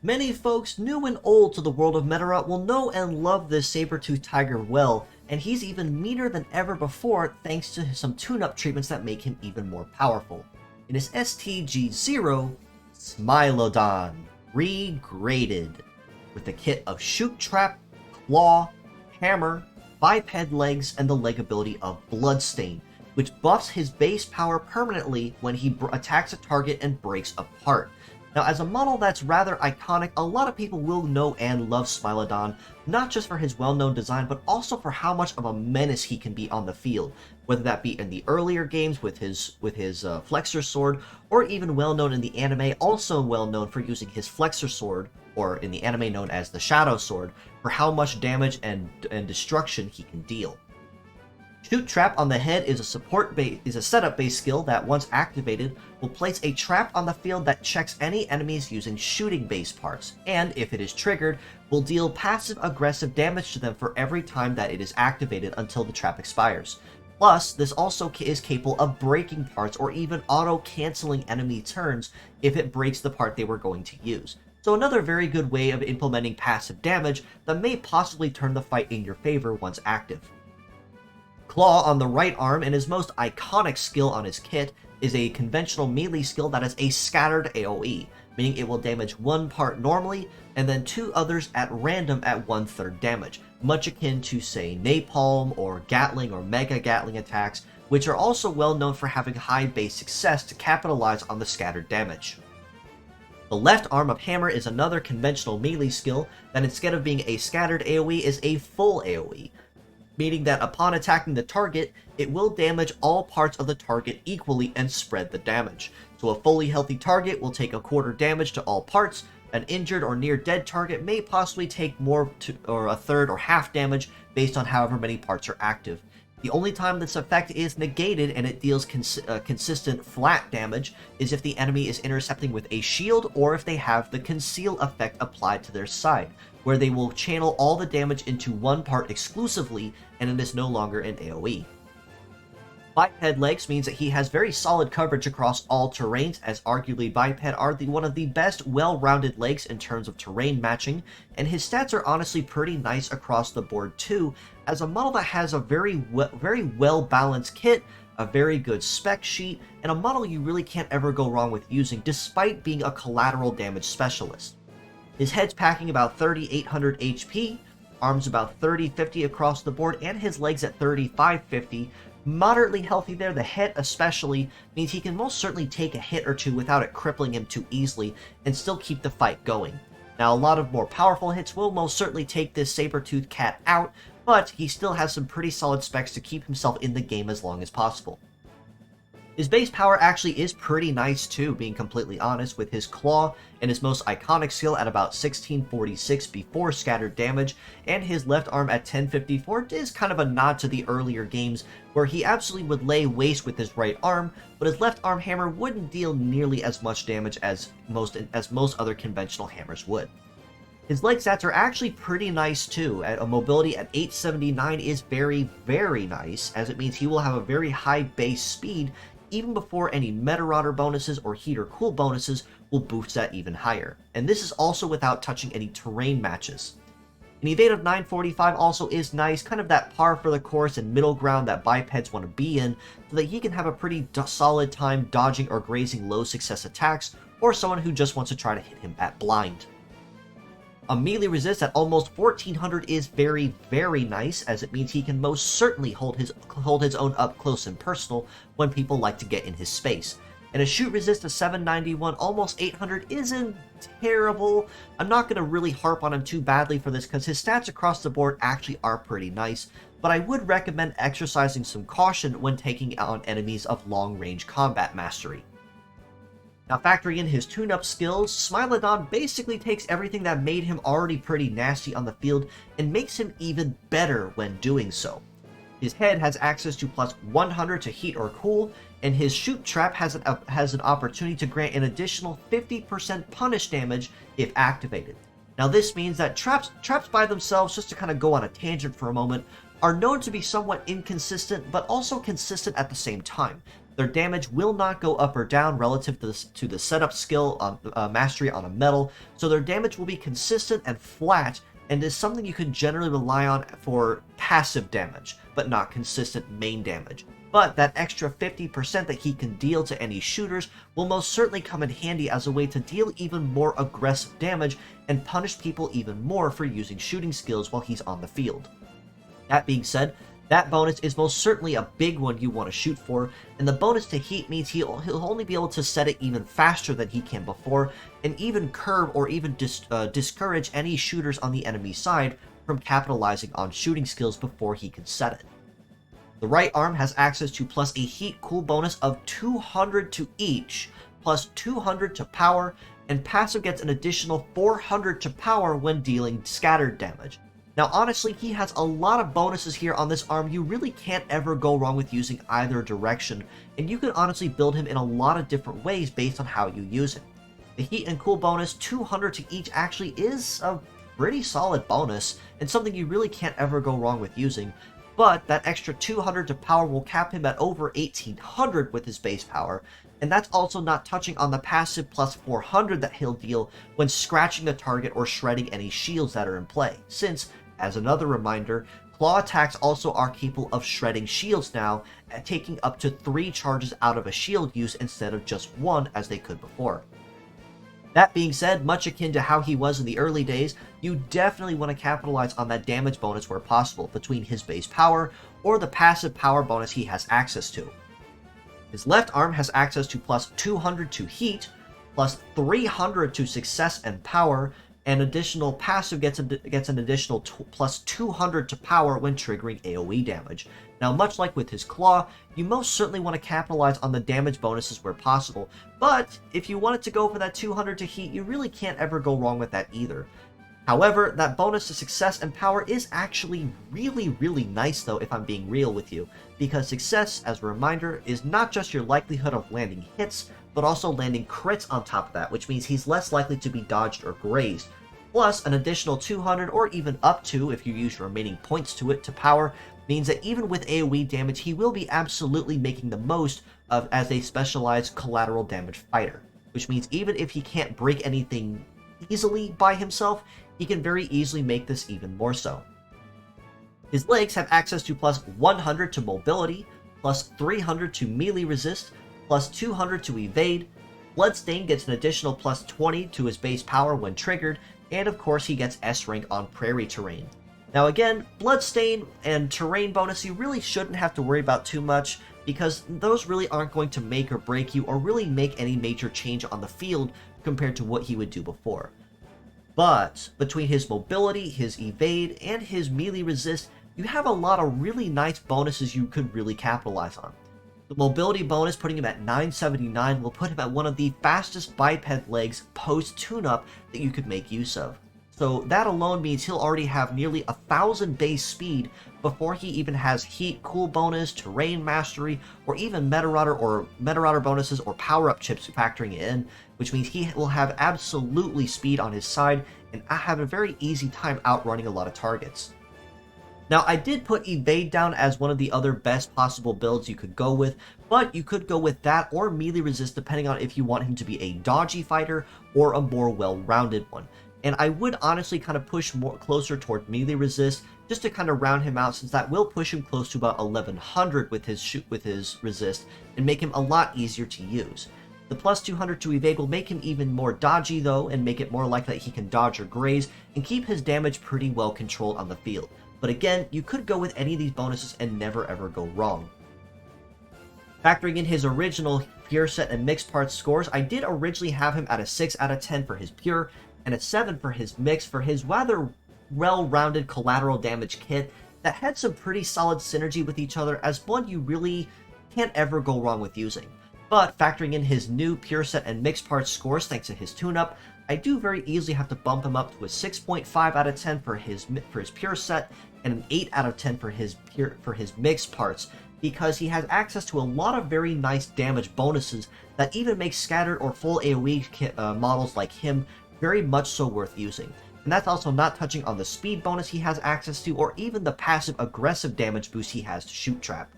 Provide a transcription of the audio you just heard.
Many folks new and old to the world of Medarot will know and love this saber-toothed tiger well, and he's even meaner than ever before thanks to some tune-up treatments that make him even more powerful. In his STG00, Smilodon, REGRADED, with a kit of Shoot Trap, Claw, Hammer, Biped legs, and the leg ability of Bloodstain, which buffs his base power permanently when he attacks a target and breaks apart. Now, as a model that's rather iconic, a lot of people will know and love Smilodon, not just for his well-known design, but also for how much of a menace he can be on the field, whether that be in the earlier games with his Flexor Sword, or even well-known in the anime, also well-known for using his Flexor Sword, or in the anime known as the Shadow Sword, for how much damage and destruction he can deal. Shoot Trap on the head is a setup-based skill that, once activated, will place a trap on the field that checks any enemies using shooting-based parts, and, if it is triggered, will deal passive-aggressive damage to them for every time that it is activated until the trap expires. Plus, this also is capable of breaking parts or even auto-canceling enemy turns if it breaks the part they were going to use. So another very good way of implementing passive damage that may possibly turn the fight in your favor once active. Claw on the right arm, and his most iconic skill on his kit, is a conventional melee skill that has a scattered AoE, meaning it will damage one part normally, and then two others at random at 1/3 damage, much akin to, say, Napalm or Gatling or Mega Gatling attacks, which are also well known for having high base success to capitalize on the scattered damage. The left arm of Hammer is another conventional melee skill that, instead of being a scattered AoE, is a full AoE, meaning that upon attacking the target, it will damage all parts of the target equally and spread the damage. So a fully healthy target will take 1/4 damage to all parts. An injured or near dead target may possibly take more or 1/3 or half damage based on however many parts are active. The only time this effect is negated and it deals consistent flat damage is if the enemy is intercepting with a shield, or if they have the conceal effect applied to their side, where they will channel all the damage into one part exclusively, and it is no longer an AoE. Biped legs means that he has very solid coverage across all terrains, as arguably Biped are one of the best well-rounded legs in terms of terrain matching, and his stats are honestly pretty nice across the board too, as a model that has a very well-balanced kit, a very good spec sheet, and a model you really can't ever go wrong with using, despite being a collateral damage specialist. His head's packing about 3,800 HP, arms about 3,050 across the board, and his legs at 3,550. Moderately healthy there, the head especially, means he can most certainly take a hit or two without it crippling him too easily, and still keep the fight going. Now, a lot of more powerful hits will most certainly take this saber-toothed cat out, but he still has some pretty solid specs to keep himself in the game as long as possible. His base power actually is pretty nice too, being completely honest, with his claw and his most iconic skill at about 1646 before scattered damage, and his left arm at 1054 is kind of a nod to the earlier games where he absolutely would lay waste with his right arm, but his left arm hammer wouldn't deal nearly as much damage as most other conventional hammers would. His leg stats are actually pretty nice too. A mobility at 879 is very, very nice, as it means he will have a very high base speed even before any Medarot bonuses or heat or cool bonuses will boost that even higher. And this is also without touching any terrain matches. An evade of 945 also is nice, kind of that par for the course and middle ground that bipeds want to be in, so that he can have a pretty solid time dodging or grazing low success attacks, or someone who just wants to try to hit him at blind. A melee resist at almost 1400 is very, very nice, as it means he can most certainly hold his own up close and personal when people like to get in his space. And a shoot resist of 791, almost 800, isn't terrible. I'm not going to really harp on him too badly for this, because his stats across the board actually are pretty nice, but I would recommend exercising some caution when taking on enemies of long-range combat mastery. Now, factoring in his tune-up skills, Smilodon basically takes everything that made him already pretty nasty on the field and makes him even better when doing so. His head has access to plus 100 to heat or cool, and his shoot trap has an opportunity to grant an additional 50% punish damage if activated. Now, this means that traps by themselves, just to kind of go on a tangent for a moment, are known to be somewhat inconsistent, but also consistent at the same time. Their damage will not go up or down relative to the setup skill on mastery on a metal, so their damage will be consistent and flat, and is something you can generally rely on for passive damage, but not consistent main damage. But that extra 50% that he can deal to any shooters will most certainly come in handy as a way to deal even more aggressive damage and punish people even more for using shooting skills while he's on the field. That being said, that bonus is most certainly a big one you want to shoot for, and the bonus to heat means he'll only be able to set it even faster than he can before, and even curb or even discourage any shooters on the enemy side from capitalizing on shooting skills before he can set it. The right arm has access to plus a heat cool bonus of 200 to each, plus 200 to power, and passive gets an additional 400 to power when dealing scattered damage. Now honestly, he has a lot of bonuses here on this arm. You really can't ever go wrong with using either direction, and you can honestly build him in a lot of different ways based on how you use him. The heat and cool bonus, 200 to each, actually is a pretty solid bonus, and something you really can't ever go wrong with using. But that extra 200 to power will cap him at over 1800 with his base power, and that's also not touching on the passive plus 400 that he'll deal when scratching the target or shredding any shields that are in play, since, as another reminder, claw attacks also are capable of shredding shields now, and taking up to 3 charges out of a shield use instead of just 1 as they could before. That being said, much akin to how he was in the early days, you definitely want to capitalize on that damage bonus where possible between his base power or the passive power bonus he has access to. His left arm has access to plus 200 to heat, plus 300 to success and power, and additional passive gets an additional plus 200 to power when triggering AoE damage. Now, much like with his claw, you most certainly want to capitalize on the damage bonuses where possible, but if you wanted to go for that 200 to heat, you really can't ever go wrong with that either. However, that bonus to success and power is actually really nice though, if I'm being real with you, because success, as a reminder, is not just your likelihood of landing hits, but also landing crits on top of that, which means he's less likely to be dodged or grazed. Plus, an additional 200 or even up to, if you use your remaining points to it, to power, means that even with AoE damage, he will be absolutely making the most of as a specialized collateral damage fighter, which means even if he can't break anything easily by himself, he can very easily make this even more so. His legs have access to plus 100 to mobility, plus 300 to melee resist, plus 200 to evade. Bloodstain gets an additional plus 20 to his base power when triggered, and of course he gets S rank on prairie terrain. Now again, Bloodstain and terrain bonus you really shouldn't have to worry about too much, because those really aren't going to make or break you or really make any major change on the field compared to what he would do before. But between his mobility, his evade, and his melee resist, you have a lot of really nice bonuses you could really capitalize on. The mobility bonus, putting him at 979, will put him at one of the fastest biped legs post-tune-up that you could make use of. So that alone means he'll already have nearly 1,000 base speed before he even has heat cool bonus, terrain mastery, or even Medarot bonuses or power-up chips factoring in, which means he will have absolutely speed on his side and have a very easy time outrunning a lot of targets. Now, I did put evade down as one of the other best possible builds you could go with, but you could go with that or melee resist depending on if you want him to be a dodgy fighter or a more well-rounded one. And I would honestly kind of push more closer toward melee resist just to kind of round him out, since that will push him close to about 1100 with his resist and make him a lot easier to use. The plus 200 to evade will make him even more dodgy though, and make it more likely that he can dodge or graze and keep his damage pretty well controlled on the field. But again, you could go with any of these bonuses and never ever go wrong. Factoring in his original pure set and mixed parts scores, I did originally have him at a 6 out of 10 for his pure and a 7 for his mix for his rather well-rounded collateral damage kit that had some pretty solid synergy with each other as one you really can't ever go wrong with using. But factoring in his new pure set and mixed parts scores thanks to his tune-up, I do very easily have to bump him up to a 6.5 out of 10 for his pure set and an 8 out of 10 for his mixed parts, because he has access to a lot of very nice damage bonuses that even make scattered or full AoE models like him very much so worth using. And that's also not touching on the speed bonus he has access to or even the passive aggressive damage boost he has to Shoot Trap.